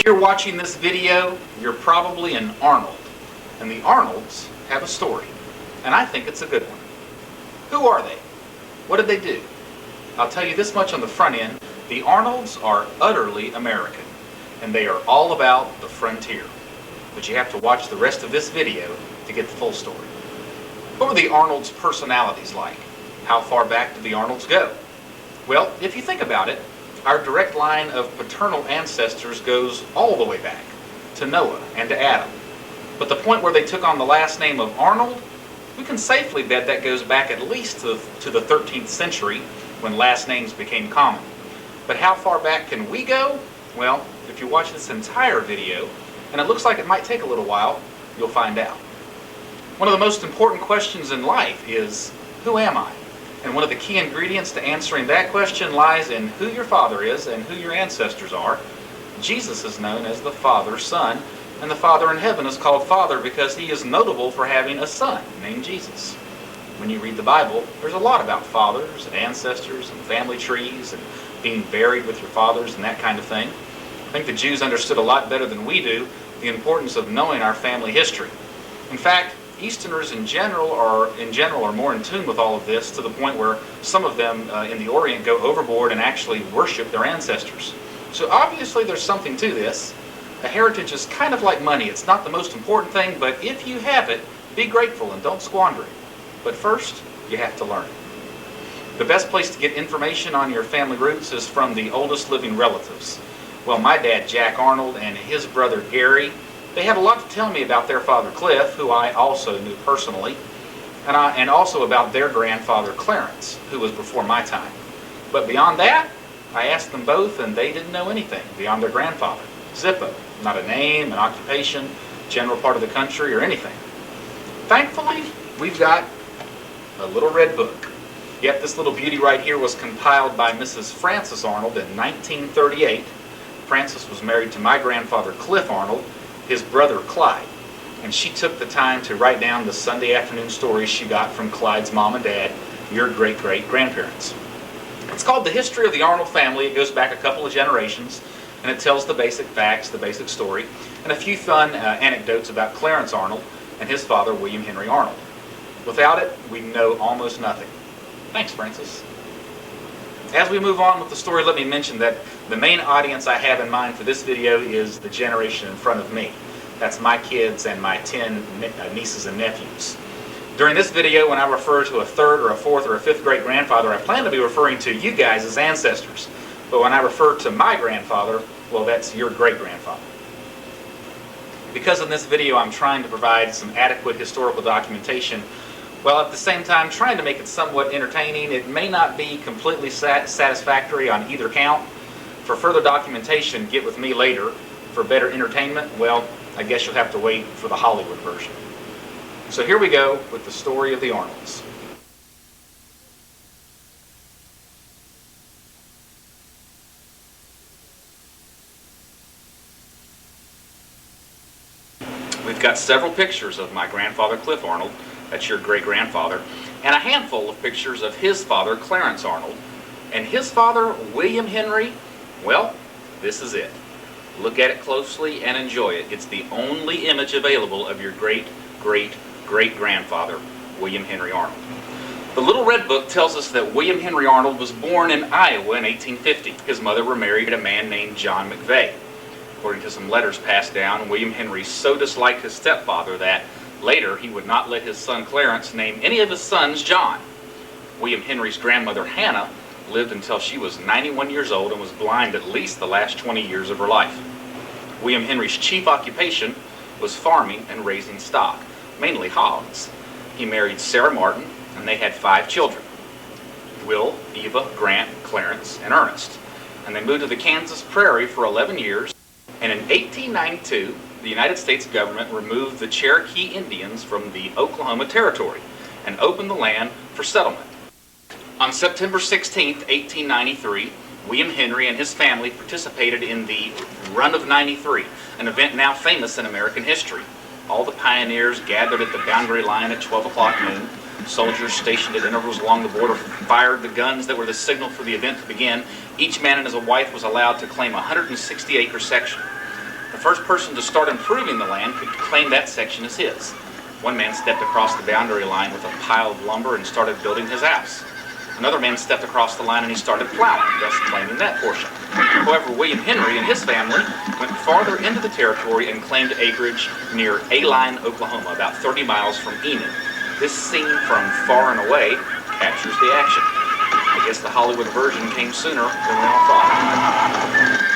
you're watching this video, you're probably an Arnold. And the Arnolds have a story. And I think it's a good one. Who are they? What did they do? I'll tell you this much on the front end. The Arnolds are utterly American. And they are all about the frontier. But you have to watch the rest of this video to get the full story. What were the Arnolds' personalities like? How far back did the Arnolds go? Well, if you think about it, our direct line of paternal ancestors goes all the way back to Noah and to Adam. But the point where they took on the last name of Arnold, we can safely bet that goes back at least to the 13th century when last names became common. But how far back can we go? Well, if you watch this entire video, and it looks like it might take a little while, you'll find out. One of the most important questions in life is, who am I? And one of the key ingredients to answering that question lies in who your father is and who your ancestors are. Jesus is known as the Father, Son, and the Father in heaven is called Father because he is notable for having a son named Jesus. When you read the Bible, there's a lot about fathers and ancestors and family trees and being buried with your fathers and that kind of thing. I think the Jews understood a lot better than we do the importance of knowing our family history. In fact, Easterners in general are more in tune with all of this, to the point where some of them in the Orient go overboard and actually worship their ancestors. So obviously there's something to this. A heritage is kind of like money. It's not the most important thing, but if you have it, be grateful and don't squander it. But first, you have to learn it. The best place to get information on your family roots is from the oldest living relatives. Well, my dad, Jack Arnold, and his brother, Gary, they had a lot to tell me about their father, Cliff, who I also knew personally, and also about their grandfather, Clarence, who was before my time. But beyond that, I asked them both, and they didn't know anything beyond their grandfather. Zippo. Not a name, an occupation, general part of the country, or anything. Thankfully, we've got a little red book. Yep, this little beauty right here was compiled by Mrs. Frances Arnold in 1938. Frances was married to my grandfather, Cliff Arnold, his brother Clyde, and she took the time to write down the Sunday afternoon stories she got from Clyde's mom and dad, your great-great-grandparents. It's called The History of the Arnold Family. It goes back a couple of generations, and it tells the basic facts, the basic story, and a few fun anecdotes about Clarence Arnold and his father, William Henry Arnold. Without it, we know almost nothing. Thanks, Francis. As we move on with the story, let me mention that the main audience I have in mind for this video is the generation in front of me. That's my kids and my 10 nieces and nephews. During this video, when I refer to a third or a fourth or a fifth great grandfather, I plan to be referring to you guys as ancestors. But when I refer to my grandfather, well, that's your great grandfather. Because in this video I'm trying to provide some adequate historical documentation, while at the same time trying to make it somewhat entertaining, it may not be completely satisfactory on either count. For further documentation, get with me later. For better entertainment, well, I guess you'll have to wait for the Hollywood version. So here we go with the story of the Arnolds. We've got several pictures of my grandfather, Cliff Arnold, that's your great-grandfather, and a handful of pictures of his father, Clarence Arnold, and his father, William Henry. Well, this is it. Look at it closely and enjoy it. It's the only image available of your great-great-great-grandfather, William Henry Arnold. The Little Red Book tells us that William Henry Arnold was born in Iowa in 1850. His mother remarried a man named John McVeigh. According to some letters passed down, William Henry so disliked his stepfather that later he would not let his son Clarence name any of his sons John. William Henry's grandmother Hannah lived until she was 91 years old and was blind at least the last 20 years of her life. William Henry's chief occupation was farming and raising stock, mainly hogs. He married Sarah Martin, and they had 5 children: Will, Eva, Grant, Clarence, and Ernest. And they moved to the Kansas prairie for 11 years, and in 1892, the United States government removed the Cherokee Indians from the Oklahoma Territory and opened the land for settlement. On September 16, 1893, William Henry and his family participated in the Run of 93, an event now famous in American history. All the pioneers gathered at the boundary line at 12 o'clock noon. Soldiers stationed at intervals along the border fired the guns that were the signal for the event to begin. Each man and his wife was allowed to claim a 160-acre section. The first person to start improving the land could claim that section as his. One man stepped across the boundary line with a pile of lumber and started building his house. Another man stepped across the line and he started plowing, thus claiming that portion. However, William Henry and his family went farther into the territory and claimed acreage near A-Line, Oklahoma, about 30 miles from Enid. This scene from far and away captures the action. I guess the Hollywood version came sooner than we all thought.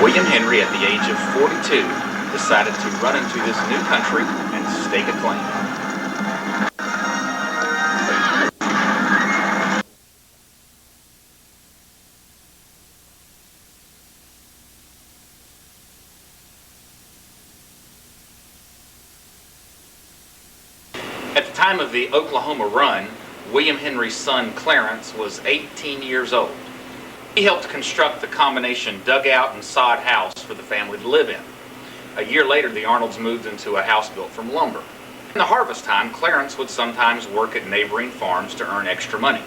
William Henry, at the age of 42, decided to run into this new country and stake a claim. At the time of the Oklahoma run, William Henry's son Clarence was 18 years old. He helped construct the combination dugout and sod house for the family to live in. A year later, the Arnolds moved into a house built from lumber. In the harvest time, Clarence would sometimes work at neighboring farms to earn extra money.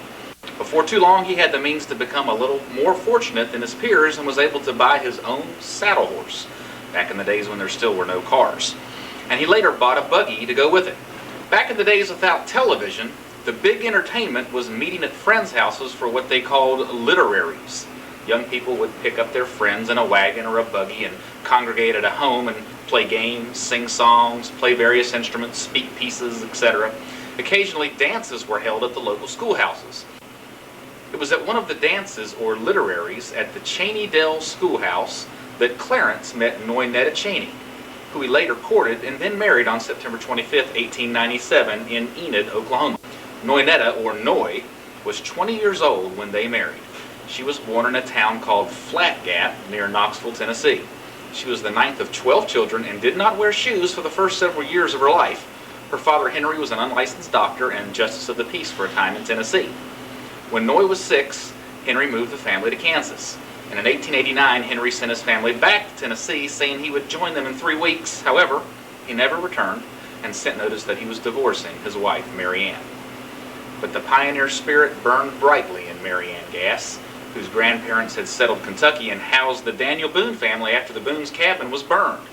Before too long, he had the means to become a little more fortunate than his peers and was able to buy his own saddle horse, back in the days when there still were no cars. And he later bought a buggy to go with it. Back in the days without television, the big entertainment was meeting at friends' houses for what they called literaries. Young people would pick up their friends in a wagon or a buggy and congregate at a home and play games, sing songs, play various instruments, speak pieces, etc. Occasionally, dances were held at the local schoolhouses. It was at one of the dances or literaries at the Cheney Dell Schoolhouse that Clarence met Noinetta Cheney, who he later courted and then married on September 25, 1897 in Enid, Oklahoma. Noinetta, or Noy, was 20 years old when they married. She was born in a town called Flat Gap near Knoxville, Tennessee. She was the ninth of 12 children and did not wear shoes for the first several years of her life. Her father, Henry, was an unlicensed doctor and justice of the peace for a time in Tennessee. When Noy was 6, Henry moved the family to Kansas. And in 1889, Henry sent his family back to Tennessee, saying he would join them in 3 weeks. However, he never returned and sent notice that he was divorcing his wife, Mary Ann. But the pioneer spirit burned brightly in Mary Ann Gass, whose grandparents had settled Kentucky and housed the Daniel Boone family after the Boone's cabin was burned.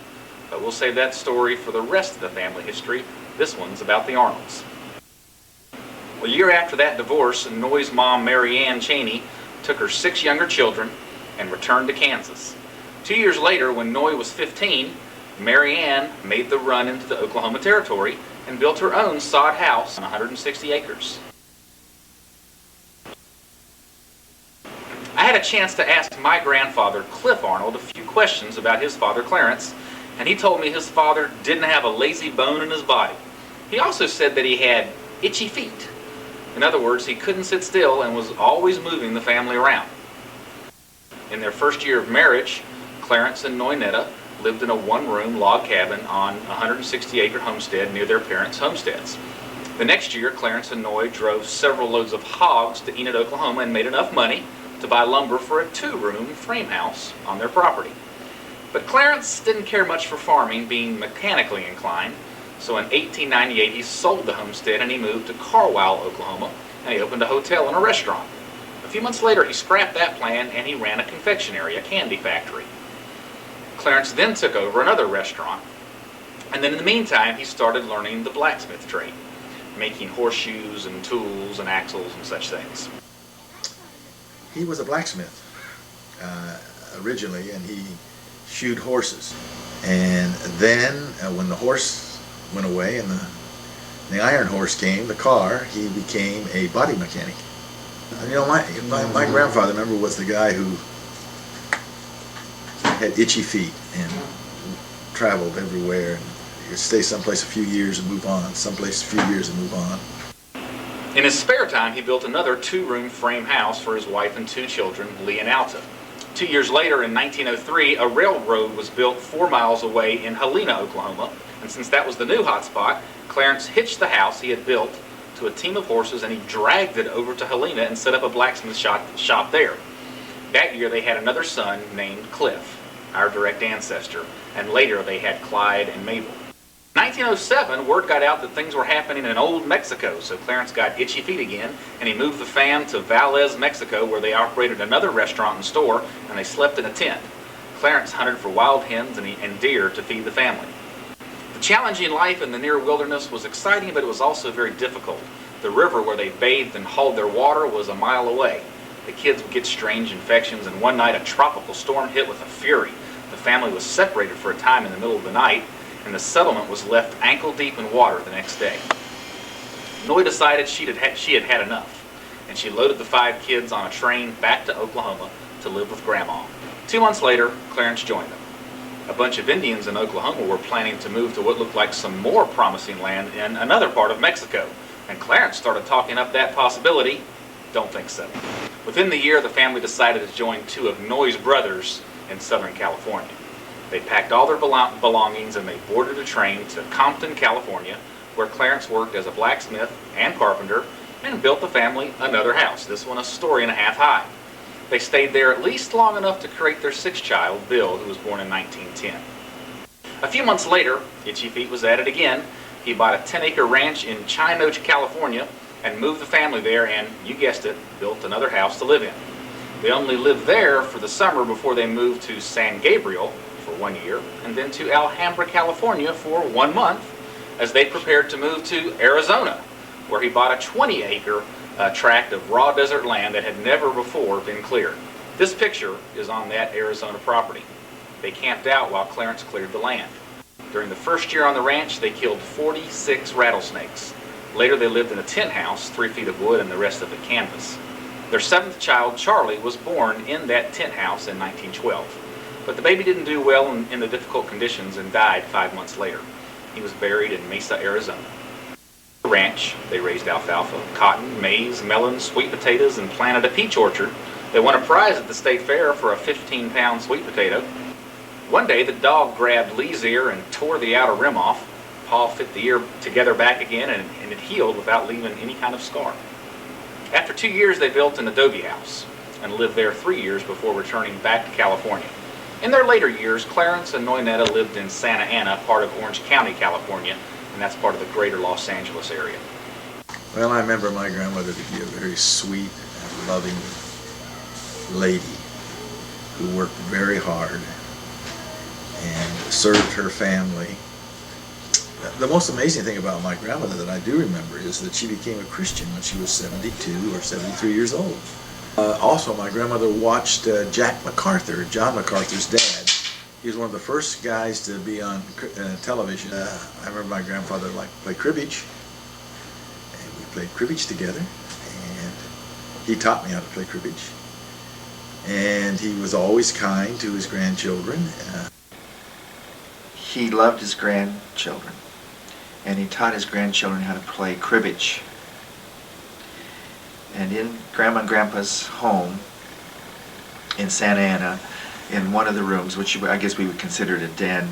But we'll save that story for the rest of the family history. This one's about the Arnolds. Well, a year after that divorce, Noy's mom, Mary Ann Cheney, took her 6 younger children and returned to Kansas. 2 years later, when Noy was 15, Mary Ann made the run into the Oklahoma Territory and built her own sod house on 160 acres. I had a chance to ask my grandfather, Cliff Arnold, a few questions about his father, Clarence, and he told me his father didn't have a lazy bone in his body. He also said that he had itchy feet. In other words, he couldn't sit still and was always moving the family around. In their first year of marriage, Clarence and Noinetta lived in a one-room log cabin on a 160-acre homestead near their parents' homesteads. The next year, Clarence and Noy drove several loads of hogs to Enid, Oklahoma, and made enough money to buy lumber for a 2-room frame house on their property. But Clarence didn't care much for farming, being mechanically inclined, so in 1898 he sold the homestead and he moved to Carlisle, Oklahoma, and he opened a hotel and a restaurant. A few months later he scrapped that plan and he ran a confectionery, a candy factory. Clarence then took over another restaurant, and then in the meantime he started learning the blacksmith trade, making horseshoes and tools and axles and such things. He was a blacksmith originally, and he shoed horses. And then when the horse went away and the iron horse came, the car, he became a body mechanic. You know, my grandfather, remember, was the guy who had itchy feet and traveled everywhere. And he'd stay someplace a few years and move on, someplace a few years and move on. In his spare time, he built another 2-room frame house for his wife and 2 children, Lee and Alta. 2 years later, in 1903, a railroad was built 4 miles away in Helena, Oklahoma, and since that was the new hotspot, Clarence hitched the house he had built to a team of horses and he dragged it over to Helena and set up a blacksmith shop there. That year they had another son named Cliff, our direct ancestor, and later they had Clyde and Mabel. In 1907, word got out that things were happening in old Mexico, so Clarence got itchy feet again, and he moved the fam to Valles, Mexico, where they operated another restaurant and store, and they slept in a tent. Clarence hunted for wild hens and deer to feed the family. The challenging life in the near wilderness was exciting, but it was also very difficult. The river where they bathed and hauled their water was a mile away. The kids would get strange infections, and one night a tropical storm hit with a fury. The family was separated for a time in the middle of the night, and the settlement was left ankle deep in water the next day. Noy decided she had had enough, and she loaded the 5 kids on a train back to Oklahoma to live with Grandma. 2 months later, Clarence joined them. A bunch of Indians in Oklahoma were planning to move to what looked like some more promising land in another part of Mexico, and Clarence started talking up that possibility. Don't think so. Within the year, the family decided to join 2 of Noy's brothers in Southern California. They packed all their belongings and they boarded a train to Compton, California, where Clarence worked as a blacksmith and carpenter and built the family another house, this one a story and a half high. They stayed there at least long enough to create their 6th child, Bill, who was born in 1910. A few months later, itchy feet was at it again. He bought a 10-acre ranch in Chinook, California, and moved the family there and, you guessed it, built another house to live in. They only lived there for the summer before they moved to San Gabriel for 1 year, and then to Alhambra, California for 1 month, as they prepared to move to Arizona, where he bought a 20-acre tract of raw desert land that had never before been cleared. This picture is on that Arizona property. They camped out while Clarence cleared the land. During the first year on the ranch, they killed 46 rattlesnakes. Later, they lived in a tent house, 3 feet of wood and the rest of it canvas. Their 7th child, Charlie, was born in that tent house in 1912. But the baby didn't do well in the difficult conditions and died 5 months later. He was buried in Mesa, Arizona. The ranch, they raised alfalfa, cotton, maize, melons, sweet potatoes, and planted a peach orchard. They won a prize at the state fair for a 15-pound sweet potato. One day, the dog grabbed Lee's ear and tore the outer rim off. Paul fit the ear together back again, and it healed without leaving any kind of scar. After 2 years, they built an adobe house and lived there 3 years before returning back to California. In their later years, Clarence and Noynetta lived in Santa Ana, part of Orange County, California, and that's part of the greater Los Angeles area. Well, I remember my grandmother to be a very sweet and loving lady who worked very hard and served her family. The most amazing thing about my grandmother that I do remember is that she became a Christian when she was 72 or 73 years old. Also, my grandmother watched Jack MacArthur, John MacArthur's dad. He was one of the first guys to be on television. I remember my grandfather liked to play cribbage, and we played cribbage together, and he taught me how to play cribbage. And he was always kind to his grandchildren. He loved his grandchildren, and he taught his grandchildren how to play cribbage. And in Grandma and Grandpa's home in Santa Ana, in one of the rooms, which I guess we would consider it a den,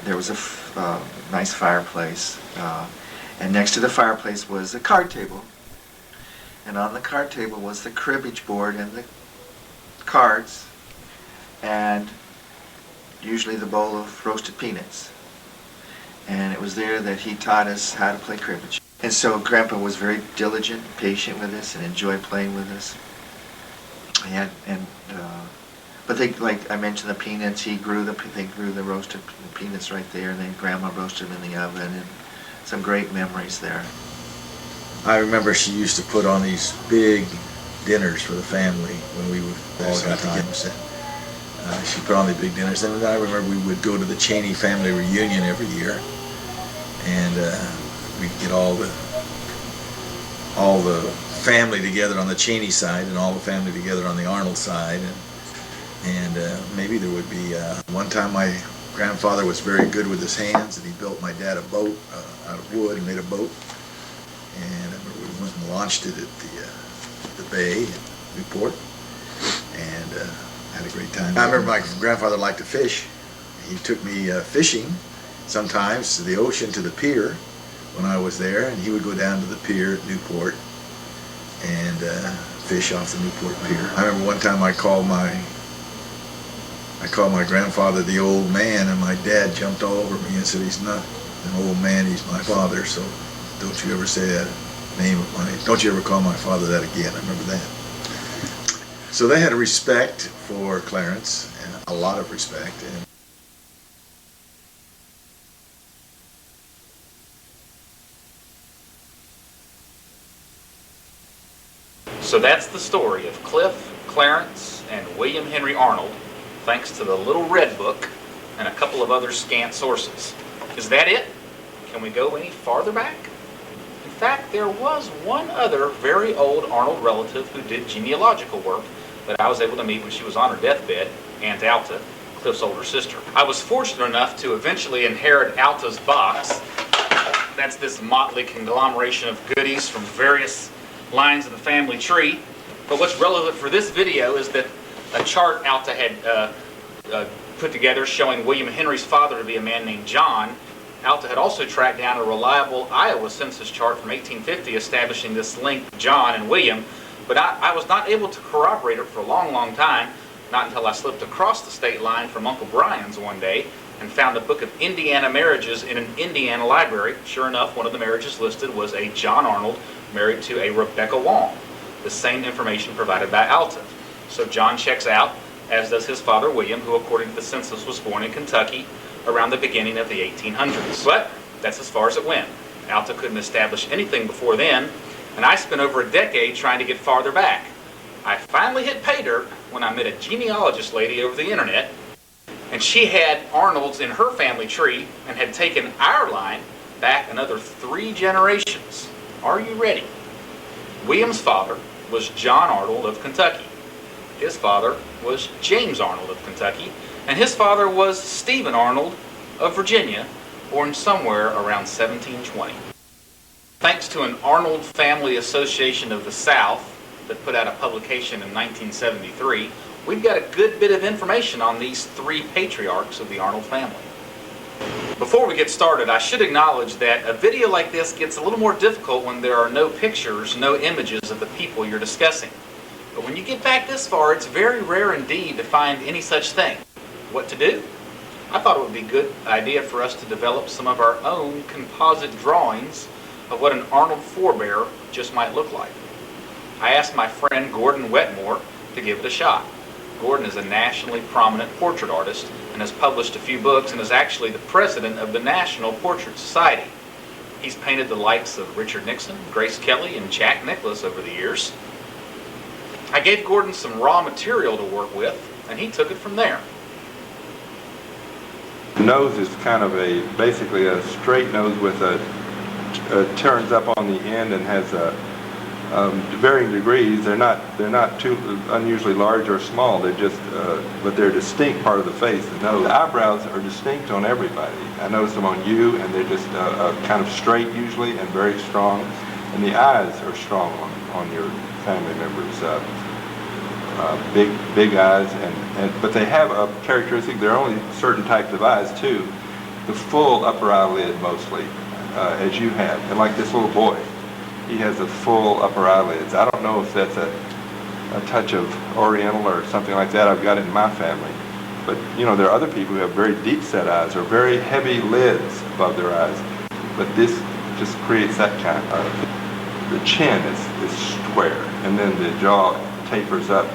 there was a nice fireplace. And next to the fireplace was a card table. And on the card table was the cribbage board and the cards, and usually the bowl of roasted peanuts. And it was there that he taught us how to play cribbage. And so Grandpa was very diligent, patient with us, and enjoyed playing with us. But they, like I mentioned, the peanuts, they grew the roasted peanuts right there, and then Grandma roasted them in the oven, and some great memories there. I remember she used to put on these big dinners for the family when we would all got together. She put on the big dinners, and I remember we would go to the Cheney family reunion every year, and we'd get all the family together on the Cheney side and all the family together on the Arnold side. And maybe there would be, one time my grandfather was very good with his hands, and he built my dad a boat out of wood and made a boat. And I remember we went and launched it at the bay in Newport, and had a great time. I remember my grandfather liked to fish. He took me fishing sometimes to the ocean, to the pier when I was there, and he would go down to the pier at Newport and fish off the Newport pier. I remember one time I called my grandfather the old man, and my dad jumped all over me and said, "He's not an old man, he's my father, so don't you ever say that name of mine. Don't you ever call my father that again." I remember that. So they had a respect for Clarence, and a lot of respect. And So that's the story of Cliff, Clarence, and William Henry Arnold, thanks to the Little Red Book and a couple of other scant sources. Is that it? Can we go any farther back? In fact, there was one other very old Arnold relative who did genealogical work that I was able to meet when she was on her deathbed, Aunt Alta, Cliff's older sister. I was fortunate enough to eventually inherit Alta's box. That's this motley conglomeration of goodies from various lines of the family tree. But what's relevant for this video is that a chart Alta had put together showing William Henry's father to be a man named John. Alta had also tracked down a reliable Iowa census chart from 1850 establishing this link, John and William, but I was not able to corroborate it for a long, long time, not until I slipped across the state line from Uncle Brian's one day and found a book of Indiana marriages in an Indiana library. Sure enough, one of the marriages listed was a John Arnold married to a Rebecca Wong, the same information provided by Alta. So John checks out, as does his father William, who according to the census was born in Kentucky around the beginning of the 1800s. But that's as far as it went. Alta couldn't establish anything before then, and I spent over a decade trying to get farther back. I finally hit pay dirt when I met a genealogist lady over the internet, and she had Arnolds in her family tree and had taken our line back another 3 generations. Are you ready? William's father was John Arnold of Kentucky. His father was James Arnold of Kentucky, and his father was Stephen Arnold of Virginia, born somewhere around 1720. Thanks to an Arnold Family Association of the South that put out a publication in 1973, we've got a good bit of information on these 3 patriarchs of the Arnold family. Before we get started, I should acknowledge that a video like this gets a little more difficult when there are no pictures, no images of the people you're discussing. But when you get back this far, it's very rare indeed to find any such thing. What to do? I thought it would be a good idea for us to develop some of our own composite drawings of what an Arnold forebear just might look like. I asked my friend Gordon Wetmore to give it a shot. Gordon is a nationally prominent portrait artist and has published a few books and is actually the president of the National Portrait Society. He's painted the likes of Richard Nixon, Grace Kelly, and Jack Nicklaus over the years. I gave Gordon some raw material to work with, and he took it from there. The nose is kind of basically a straight nose with turns up on the end and has varying degrees. They're not too unusually large or small. They're just, but they're a distinct part of the face. The nose, the eyebrows are distinct on everybody. I noticed them on you, and they're just kind of straight usually and very strong. And the eyes are strong on your family members. Big eyes, but they have a characteristic. There are only certain types of eyes too. The full upper eyelid mostly, as you have, and like this little boy. He has a full upper eyelids. I don't know if that's a touch of Oriental or something like that. I've got it in my family. But, you know, there are other people who have very deep set eyes or very heavy lids above their eyes. But this just creates that kind of. The chin is square, and then the jaw tapers up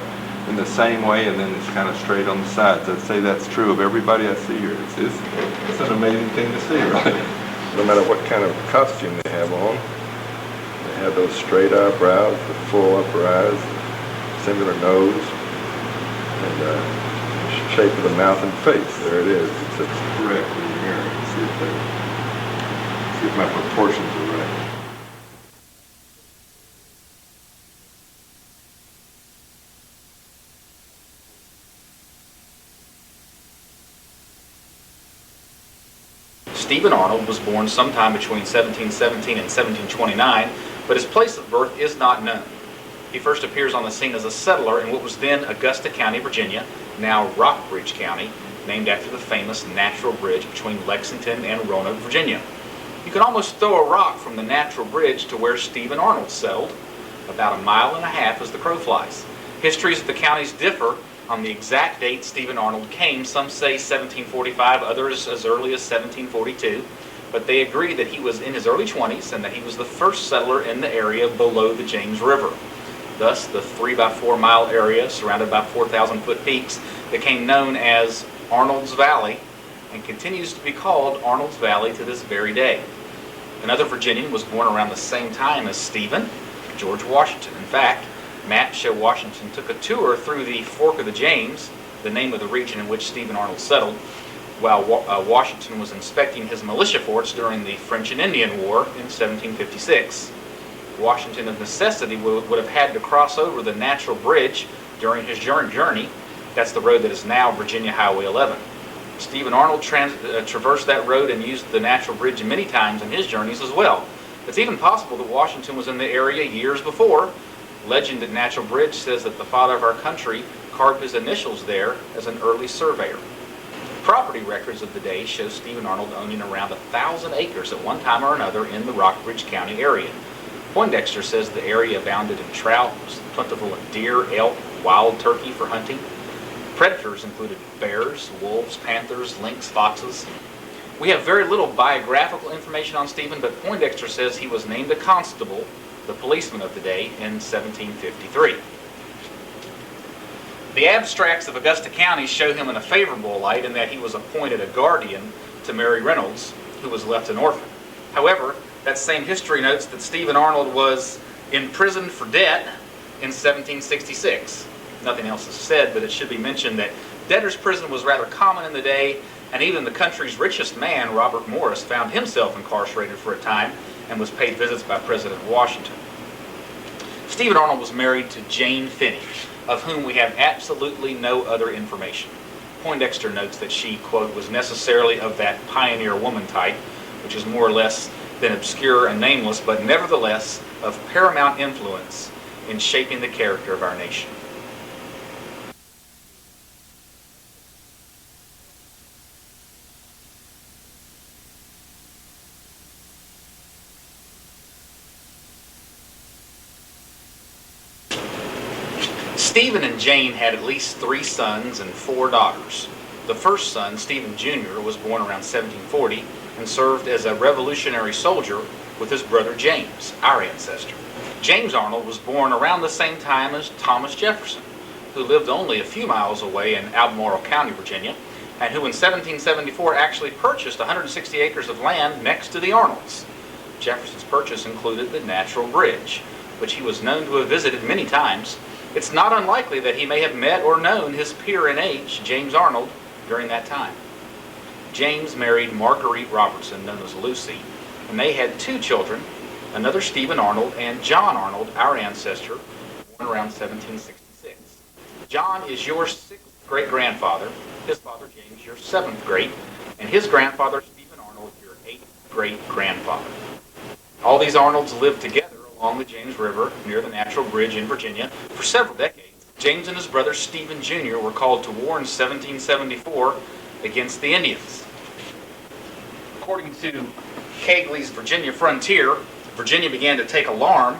in the same way, and then it's kind of straight on the sides. I'd say that's true of everybody I see here. It's an amazing thing to see, really. No matter what kind of costume they have on, they have those straight eyebrows, the full upper eyes, similar nose, and the shape of the mouth and face. There it is. It's correct in the mirror. See if my proportions are right. Stephen Arnold was born sometime between 1717 and 1729, but his place of birth is not known. He first appears on the scene as a settler in what was then Augusta County, Virginia, now Rockbridge County, named after the famous natural bridge between Lexington and Roanoke, Virginia. You can almost throw a rock from the natural bridge to where Stephen Arnold settled, about 1.5 miles as the crow flies. Histories of the counties differ on the exact date Stephen Arnold came. Some say 1745, others as early as 1742, but they agree that he was in his early 20s and that he was the first settler in the area below the James River. Thus, the 3 by 4 mile area surrounded by 4,000-foot peaks became known as Arnold's Valley and continues to be called Arnold's Valley to this very day. Another Virginian was born around the same time as Stephen, George Washington. In fact, maps show Washington took a tour through the Fork of the James, the name of the region in which Stephen Arnold settled, while Washington was inspecting his militia forts during the French and Indian War in 1756. Washington, of necessity, would have had to cross over the natural bridge during his journey. That's the road that is now Virginia Highway 11. Stephen Arnold traversed that road and used the natural bridge many times in his journeys as well. It's even possible that Washington was in the area years before. Legend at Natural Bridge says that the father of our country carved his initials there as an early surveyor. Property records of the day show Stephen Arnold owning around 1,000 acres at one time or another in the Rockbridge County area. Poindexter says the area abounded in trout, was plentiful in deer, elk, wild turkey for hunting. Predators included bears, wolves, panthers, lynx, foxes. We have very little biographical information on Stephen, but Poindexter says he was named a constable, the policeman of the day, in 1753. The abstracts of Augusta County show him in a favorable light in that he was appointed a guardian to Mary Reynolds, who was left an orphan. However, that same history notes that Stephen Arnold was imprisoned for debt in 1766. Nothing else is said, but it should be mentioned that debtor's prison was rather common in the day, and even the country's richest man, Robert Morris, found himself incarcerated for a time and was paid visits by President Washington. Stephen Arnold was married to Jane Finney, of whom we have absolutely no other information. Poindexter notes that she, quote, was necessarily of that pioneer woman type, which is more or less than obscure and nameless, but nevertheless of paramount influence in shaping the character of our nation. Stephen and Jane had at least 3 sons and 4 daughters. The first son, Stephen Jr., was born around 1740 and served as a Revolutionary soldier with his brother James, our ancestor. James Arnold was born around the same time as Thomas Jefferson, who lived only a few miles away in Albemarle County, Virginia, and who in 1774 actually purchased 160 acres of land next to the Arnolds. Jefferson's purchase included the Natural Bridge, which he was known to have visited many times. It's not unlikely that he may have met or known his peer in age, James Arnold, during that time. James married Marguerite Robertson, known as Lucy, and they had 2 children, another Stephen Arnold and John Arnold, our ancestor, born around 1766. John is your 6th great-grandfather, his father James your 7th great, and his grandfather Stephen Arnold your 8th great-grandfather. All these Arnolds lived together along the James River near the Natural Bridge in Virginia for several decades. James and his brother Stephen Jr. were called to war in 1774 against the Indians. According to Kegley's Virginia Frontier, Virginia began to take alarm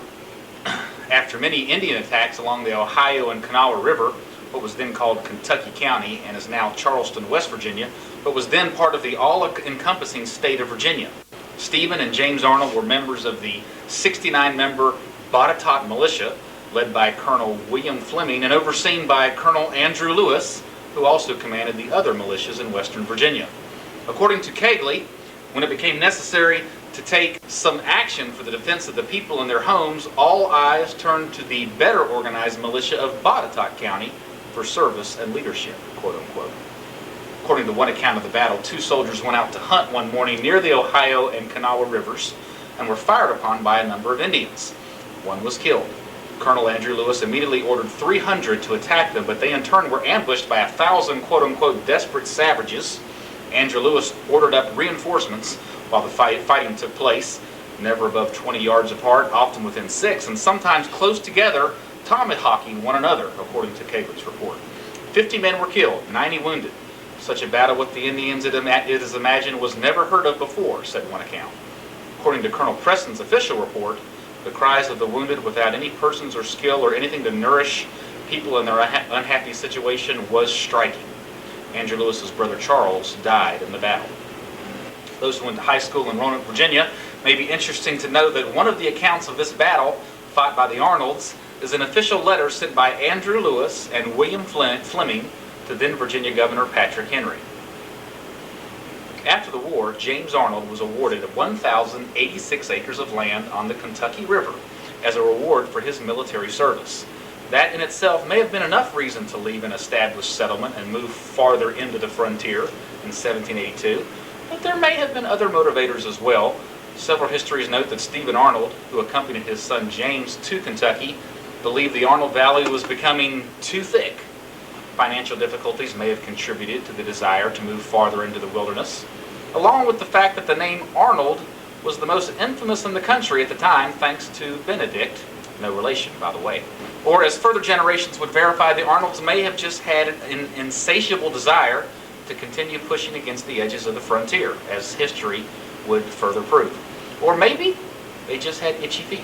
after many Indian attacks along the Ohio and Kanawha River, what was then called Kentucky County and is now Charleston, West Virginia, but was then part of the all-encompassing state of Virginia. Stephen and James Arnold were members of the 69-member Botetourt militia, led by Colonel William Fleming and overseen by Colonel Andrew Lewis, who also commanded the other militias in Western Virginia. According to Kegley, when it became necessary to take some action for the defense of the people in their homes, all eyes turned to the better organized militia of Botetourt County for service and leadership, quote unquote. According to one account of the battle, 2 soldiers went out to hunt one morning near the Ohio and Kanawha rivers and were fired upon by a number of Indians. One was killed. Colonel Andrew Lewis immediately ordered 300 to attack them, but they in turn were ambushed by 1,000 quote-unquote desperate savages Andrew Lewis ordered up reinforcements while the fighting took place, never above 20 yards apart, often within 6, and sometimes close together, tomahawking one another, according to Cabot's report. 50 men were killed, 90 wounded. Such a battle with the Indians, it is imagined, was never heard of before, said one account. According to Colonel Preston's official report, the cries of the wounded without any persons or skill or anything to nourish people in their unhappy situation was striking. Andrew Lewis's brother Charles died in the battle. Those who went to high school in Roanoke, Virginia, may be interesting to know that one of the accounts of this battle, fought by the Arnolds, is an official letter sent by Andrew Lewis and William Fleming to then Virginia Governor Patrick Henry. After the war, James Arnold was awarded 1,086 acres of land on the Kentucky River as a reward for his military service. That in itself may have been enough reason to leave an established settlement and move farther into the frontier in 1782, but there may have been other motivators as well. Several histories note that Stephen Arnold, who accompanied his son James to Kentucky, believed the Arnold Valley was becoming too thick. Financial difficulties may have contributed to the desire to move farther into the wilderness, along with the fact that the name Arnold was the most infamous in the country at the time, thanks to Benedict, no relation, by the way. Or, as further generations would verify, the Arnolds may have just had an insatiable desire to continue pushing against the edges of the frontier, as history would further prove. Or maybe they just had itchy feet.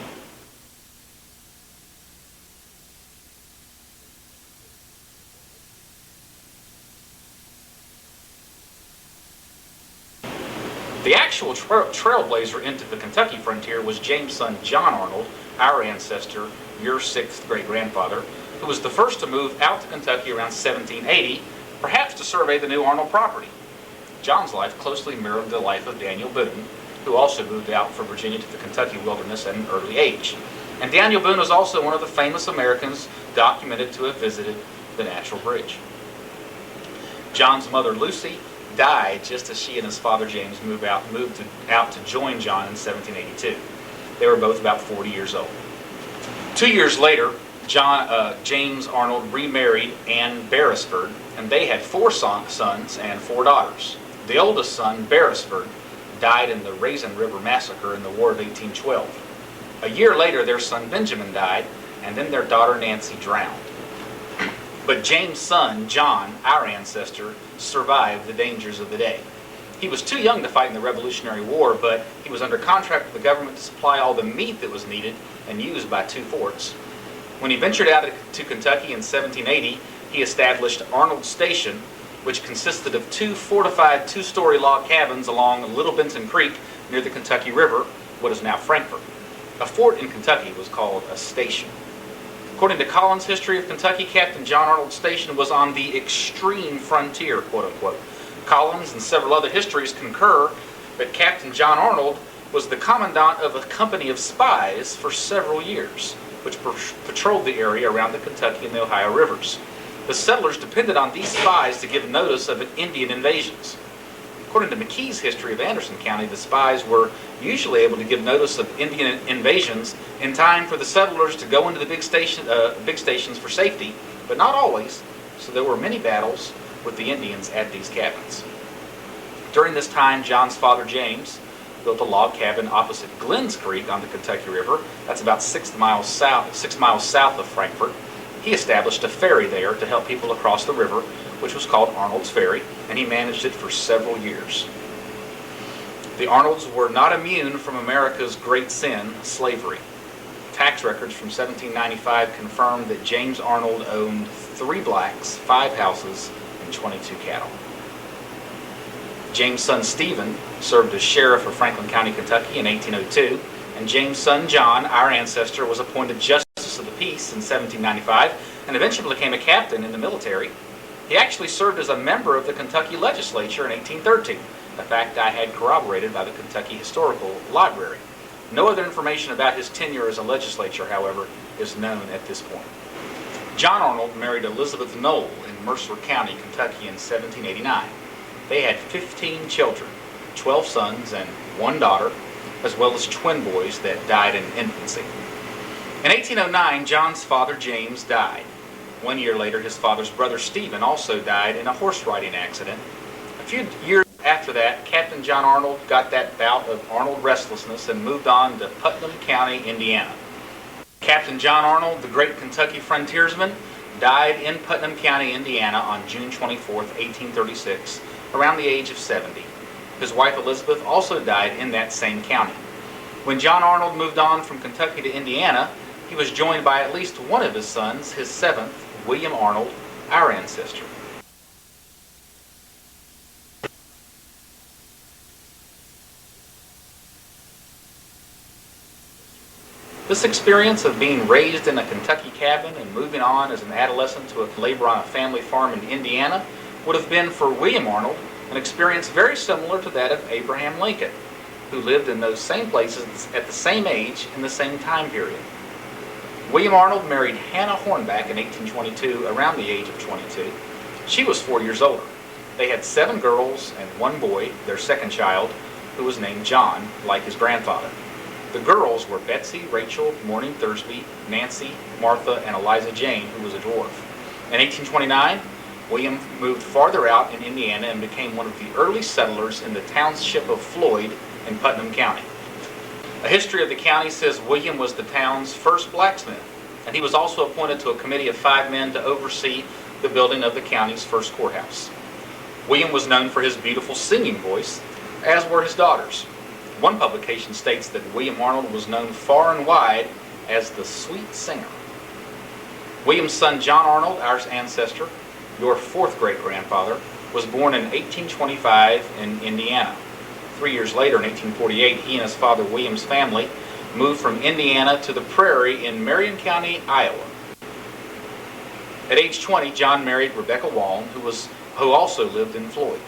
The actual trailblazer into the Kentucky frontier was James' son John Arnold, our ancestor, your sixth great-grandfather, who was the first to move out to Kentucky around 1780, perhaps to survey the new Arnold property. John's life closely mirrored the life of Daniel Boone, who also moved out from Virginia to the Kentucky wilderness at an early age. And Daniel Boone is also one of the famous Americans documented to have visited the Natural Bridge. John's mother, Lucy, died just as she and his father James moved out to join John in 1782. They were both about 40 years old. 2 years later, James Arnold remarried Anne Beresford, and they had 4 sons and 4 daughters. The oldest son, Beresford, died in the Raisin River Massacre in the War of 1812. A year later, their son Benjamin died, and then their daughter Nancy drowned. But James' son, John, our ancestor, survived the dangers of the day. He was too young to fight in the Revolutionary War, but he was under contract with the government to supply all the meat that was needed and used by 2 forts. When he ventured out to Kentucky in 1780, he established Arnold Station, which consisted of 2 fortified 2-story log cabins along Little Benton Creek near the Kentucky River, what is now Frankfort. A fort in Kentucky was called a station. According to Collins' History of Kentucky, Captain John Arnold's station was on the extreme frontier, quote-unquote. Collins and several other histories concur that Captain John Arnold was the commandant of a company of spies for several years, which patrolled the area around the Kentucky and the Ohio rivers. The settlers depended on these spies to give notice of Indian invasions. According to McKee's History of Anderson County, the spies were usually able to give notice of Indian invasions in time for the settlers to go into the big stations for safety, but not always, so there were many battles with the Indians at these cabins. During this time, John's father James built a log cabin opposite Glenn's Creek on the Kentucky River. That's about 6 miles south of Frankfort. He established a ferry there to help people across the river, which was called Arnold's Ferry, and he managed it for several years. The Arnolds were not immune from America's great sin, slavery. Tax records from 1795 confirmed that James Arnold owned 3 blacks, 5 houses, and 22 cattle. James' son Stephen served as sheriff of Franklin County, Kentucky in 1802, and James' son John, our ancestor, was appointed Justice of the Peace in 1795 and eventually became a captain in the military. He actually served as a member of the Kentucky legislature in 1813, a fact I had corroborated by the Kentucky Historical Library. No other information about his tenure as a legislator, however, is known at this point. John Arnold married Elizabeth Knoll in Mercer County, Kentucky in 1789. They had 15 children, 12 sons and 1 daughter, as well as twin boys that died in infancy. In 1809, John's father James died. 1 year later, his father's brother Stephen also died in a horse riding accident. A few years after that, Captain John Arnold got that bout of Arnold restlessness and moved on to Putnam County, Indiana. Captain John Arnold, the great Kentucky frontiersman, died in Putnam County, Indiana on June 24, 1836, around the age of 70. His wife Elizabeth also died in that same county. When John Arnold moved on from Kentucky to Indiana, he was joined by at least one of his sons, his seventh, William Arnold, our ancestor. This experience of being raised in a Kentucky cabin and moving on as an adolescent to labor on a family farm in Indiana would have been for William Arnold an experience very similar to that of Abraham Lincoln, who lived in those same places at the same age in the same time period. William Arnold married Hannah Hornback in 1822, around the age of 22. She was 4 years older. They had 7 girls and 1 boy, their second child, who was named John, like his grandfather. The girls were Betsy, Rachel, Mourning Thursby, Nancy, Martha, and Eliza Jane, who was a dwarf. In 1829, William moved farther out in Indiana and became one of the early settlers in the township of Floyd in Putnam County. A history of the county says William was the town's first blacksmith, and he was also appointed to a committee of 5 men to oversee the building of the county's first courthouse. William was known for his beautiful singing voice, as were his daughters. One publication states that William Arnold was known far and wide as the sweet singer. William's son John Arnold, our ancestor, your 4th great-grandfather, was born in 1825 in Indiana. 3 years later, in 1848, he and his father William's family moved from Indiana to the prairie in Marion County, Iowa. At age 20, John married Rebecca Wallen, who also lived in Floyd.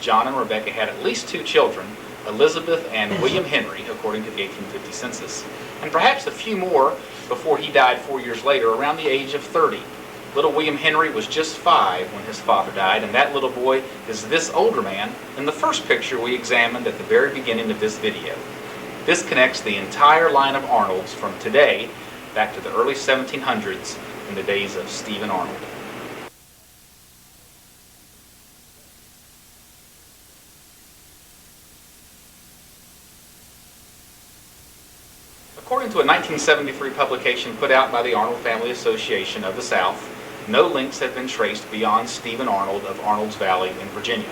John and Rebecca had at least 2 children, Elizabeth and William Henry, according to the 1850 census, and perhaps a few more before he died 4 years later, around the age of 30. Little William Henry was just 5 when his father died, and that little boy is this older man in the first picture we examined at the very beginning of this video. This connects the entire line of Arnolds from today back to the early 1700s in the days of Stephen Arnold. According to a 1973 publication put out by the Arnold Family Association of the South, no links have been traced beyond Stephen Arnold of Arnold's Valley in Virginia.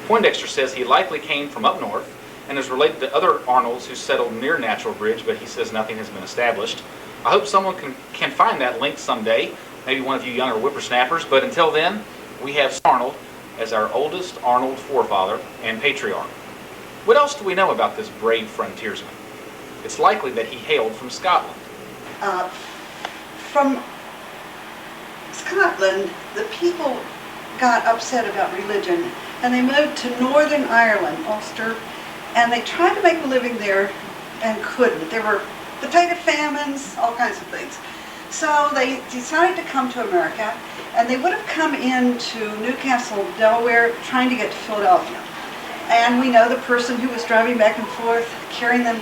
Poindexter says he likely came from up north and is related to other Arnolds who settled near Natural Bridge, but he says nothing has been established. I hope someone can find that link someday, maybe one of you younger whippersnappers, but until then, we have Arnold as our oldest Arnold forefather and patriarch. What else do we know about this brave frontiersman? It's likely that he hailed from Scotland. From Scotland, the people got upset about religion, and they moved to Northern Ireland, Ulster, and they tried to make a living there and couldn't. There were potato famines, all kinds of things. So they decided to come to America, and they would have come into Newcastle, Delaware, trying to get to Philadelphia. And we know the person who was driving back and forth, carrying them,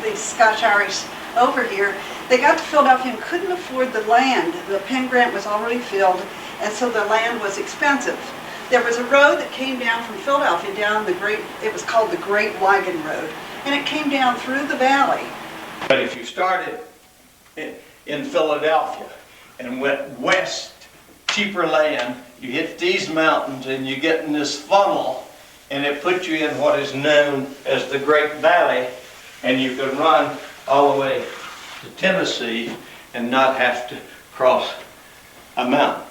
these Scotch-Irish over here. They got to Philadelphia and couldn't afford the land. The Penn Grant was already filled, and so the land was expensive. There was a road that came down from Philadelphia down it was called the Great Wagon Road, and it came down through the valley. But if you started in Philadelphia and went west, cheaper land, you hit these mountains and you get in this funnel, and it puts you in what is known as the Great Valley, and you can run all the way to Tennessee and not have to cross a mountain.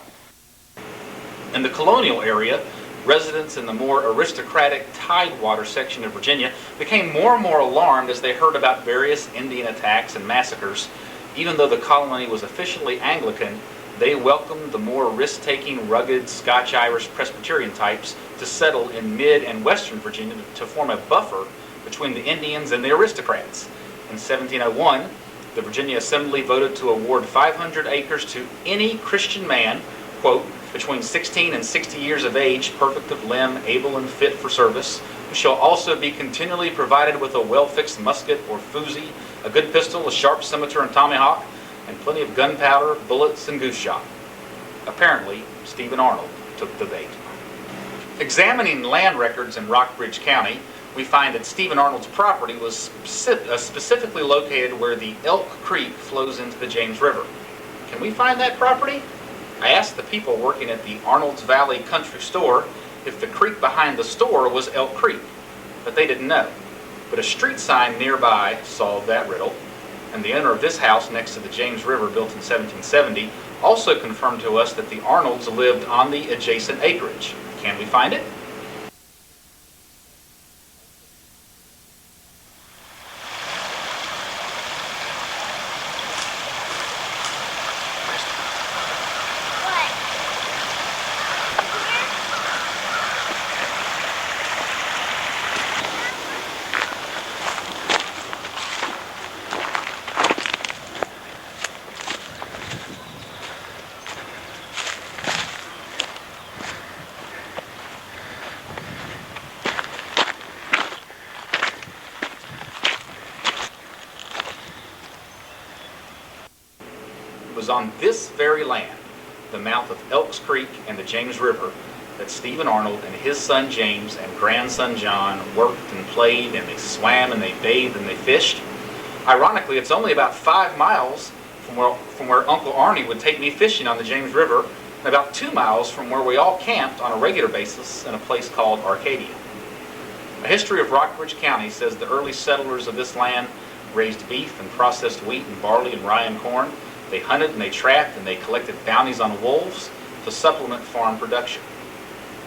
In the colonial area, residents in the more aristocratic Tidewater section of Virginia became more and more alarmed as they heard about various Indian attacks and massacres. Even though the colony was officially Anglican, they welcomed the more risk-taking, rugged Scotch-Irish Presbyterian types to settle in mid and western Virginia to form a buffer between the Indians and the aristocrats. In 1701, the Virginia Assembly voted to award 500 acres to any Christian man, quote, between 16 and 60 years of age, perfect of limb, able and fit for service, who shall also be continually provided with a well-fixed musket or fusee, a good pistol, a sharp scimitar and tomahawk, and plenty of gunpowder, bullets, and goose shot. Apparently, Stephen Arnold took the bait. Examining land records in Rockbridge County, we find that Stephen Arnold's property was specifically located where the Elk Creek flows into the James River. Can we find that property? I asked the people working at the Arnold's Valley Country Store if the creek behind the store was Elk Creek, but they didn't know. But a street sign nearby solved that riddle, and the owner of this house next to the James River, built in 1770, also confirmed to us that the Arnolds lived on the adjacent acreage. Can we find it? It was on this very land, the mouth of Elks Creek and the James River, that Stephen Arnold and his son James and grandson John worked and played, and they swam and they bathed and they fished. Ironically, it's only about 5 miles from where Uncle Arnie would take me fishing on the James River, and about 2 miles from where we all camped on a regular basis in a place called Arcadia. A history of Rockbridge County says the early settlers of this land raised beef and processed wheat and barley and rye and corn. They hunted and they trapped and they collected bounties on wolves to supplement farm production.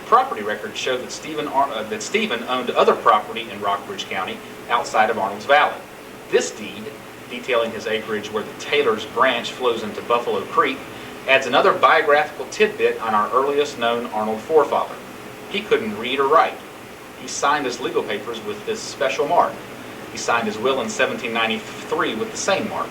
Property records show that Stephen owned other property in Rockbridge County outside of Arnold's Valley. This deed, detailing his acreage where the Taylor's Branch flows into Buffalo Creek, adds another biographical tidbit on our earliest known Arnold forefather. He couldn't read or write. He signed his legal papers with this special mark. He signed his will in 1793 with the same mark.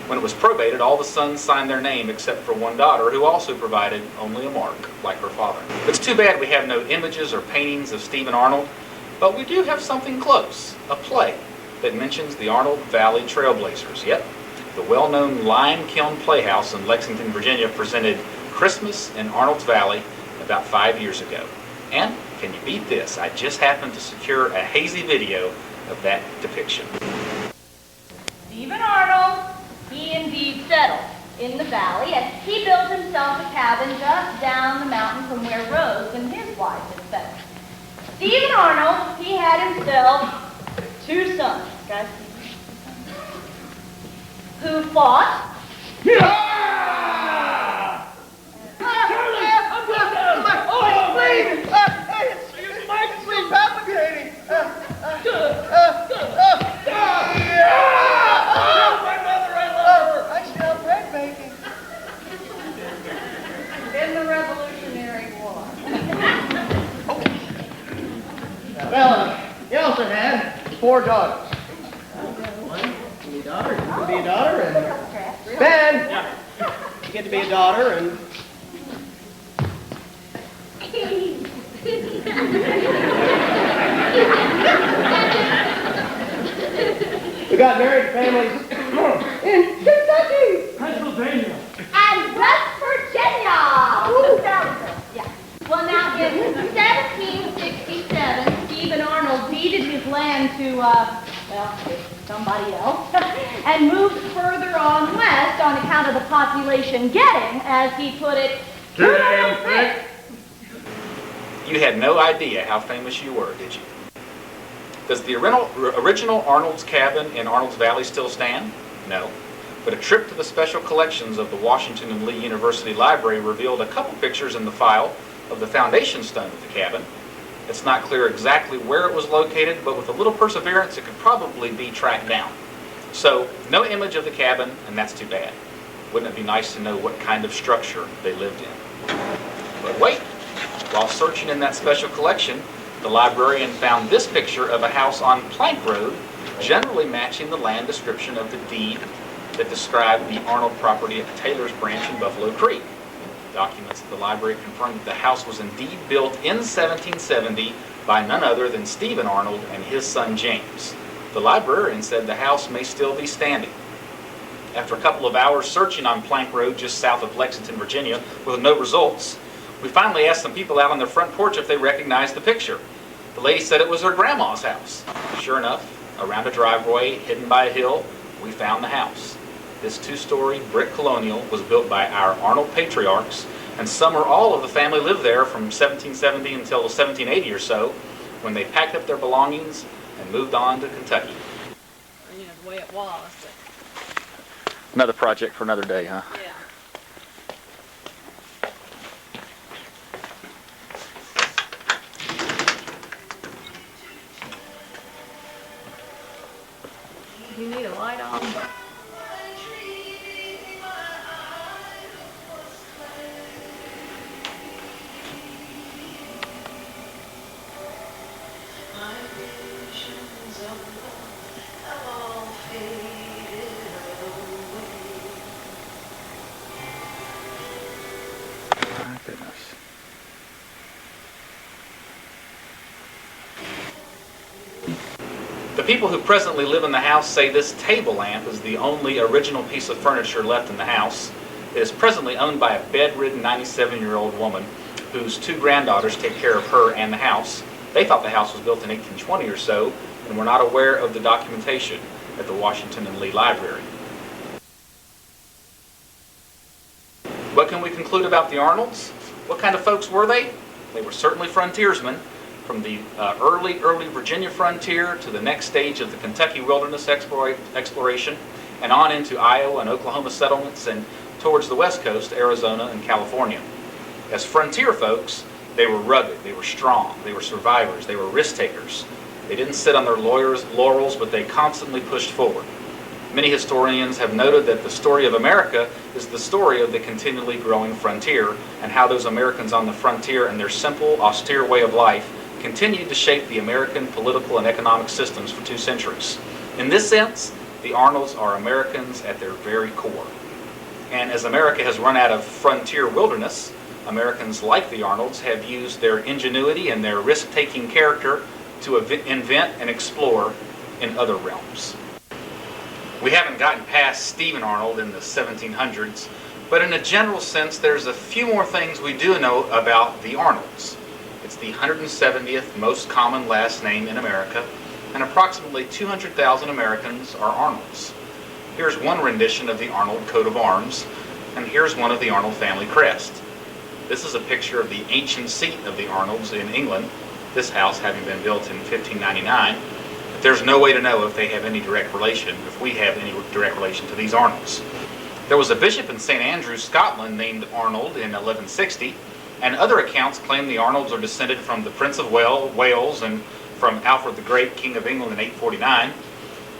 When it was probated, all the sons signed their name except for one daughter, who also provided only a mark, like her father. It's too bad we have no images or paintings of Stephen Arnold, but we do have something close, a play that mentions the Arnold Valley Trailblazers. Yep, the well-known Lime Kiln Playhouse in Lexington, Virginia presented Christmas in Arnold's Valley about 5 years ago. And can you beat this? I just happened to secure a hazy video of that depiction. Stephen Arnold, he indeed settled in the valley, and he built himself a cabin just down the mountain from where Rose and his wife had settled. Stephen Arnold, he had himself 2 sons, guys, who fought. In the Revolutionary War. Well, he also had 4 daughters. One can be a daughter, you can be a daughter, and Ben, you get to be a daughter, and we got married families in Kentucky, Pennsylvania, And West Virginia. Ooh, yeah. Well, now in 1767, Stephen Arnold deeded his land to, somebody else, and moved further on west on account of the population getting, as he put it, too damn thick. You had no idea how famous you were, did you? Does the original Arnold's cabin in Arnold's Valley still stand? No. But a trip to the special collections of the Washington and Lee University Library revealed a couple pictures in the file of the foundation stone of the cabin. It's not clear exactly where it was located, but with a little perseverance, it could probably be tracked down. So, no image of the cabin, and that's too bad. Wouldn't it be nice to know what kind of structure they lived in? But wait, while searching in that special collection, the librarian found this picture of a house on Plank Road, generally matching the land description of the deed that described the Arnold property at Taylor's Branch in Buffalo Creek. Documents at the library confirmed that the house was indeed built in 1770 by none other than Stephen Arnold and his son James. The librarian said the house may still be standing. After a couple of hours searching on Plank Road just south of Lexington, Virginia, with no results, We finally asked some people out on their front porch if they recognized the picture. The lady said it was her grandma's house. Sure enough, around a driveway hidden by a hill, we found the house. This two-story brick colonial was built by our Arnold patriarchs, and some or all of the family lived there from 1770 until 1780 or so, when they packed up their belongings and moved on to Kentucky. You know, the way it was, but Another project for another day, huh? yeah. You need a light on? My goodness. The people who presently live in the house say this table lamp is the only original piece of furniture left in the house. It is presently owned by a bedridden 97-year-old woman whose two granddaughters take care of her and the house. They thought the house was built in 1820 or so and were not aware of the documentation at the Washington and Lee Library. What can we conclude about the Arnolds? What kind of folks were they? They were certainly frontiersmen. From the early Virginia frontier to the next stage of the Kentucky wilderness exploration, and on into Iowa and Oklahoma settlements and towards the west coast, Arizona and California. As frontier folks, they were rugged, they were strong, they were survivors, they were risk takers. They didn't sit on their laurels, but they constantly pushed forward. Many historians have noted that the story of America is the story of the continually growing frontier, and how those Americans on the frontier and their simple, austere way of life continued to shape the American political and economic systems for 2 centuries. In this sense, the Arnolds are Americans at their very core. And as America has run out of frontier wilderness, Americans like the Arnolds have used their ingenuity and their risk-taking character to invent and explore in other realms. We haven't gotten past Stephen Arnold in the 1700s, but in a general sense, there's a few more things we do know about the Arnolds. It's the 170th most common last name in America, and approximately 200,000 Americans are Arnolds. Here's one rendition of the Arnold coat of arms, and here's one of the Arnold family crest. This is a picture of the ancient seat of the Arnolds in England, this house having been built in 1599. But there's no way to know if they have any direct relation, if we have any direct relation to these Arnolds. There was a bishop in St. Andrews, Scotland, named Arnold in 1160, and other accounts claim the Arnolds are descended from the Prince of Wales and from Alfred the Great, King of England in 849.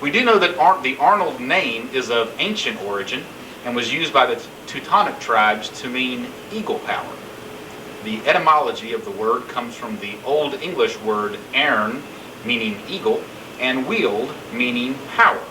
We do know that the Arnold name is of ancient origin and was used by the Teutonic tribes to mean eagle power. The etymology of the word comes from the Old English word "airn," meaning eagle, and "wield," meaning power.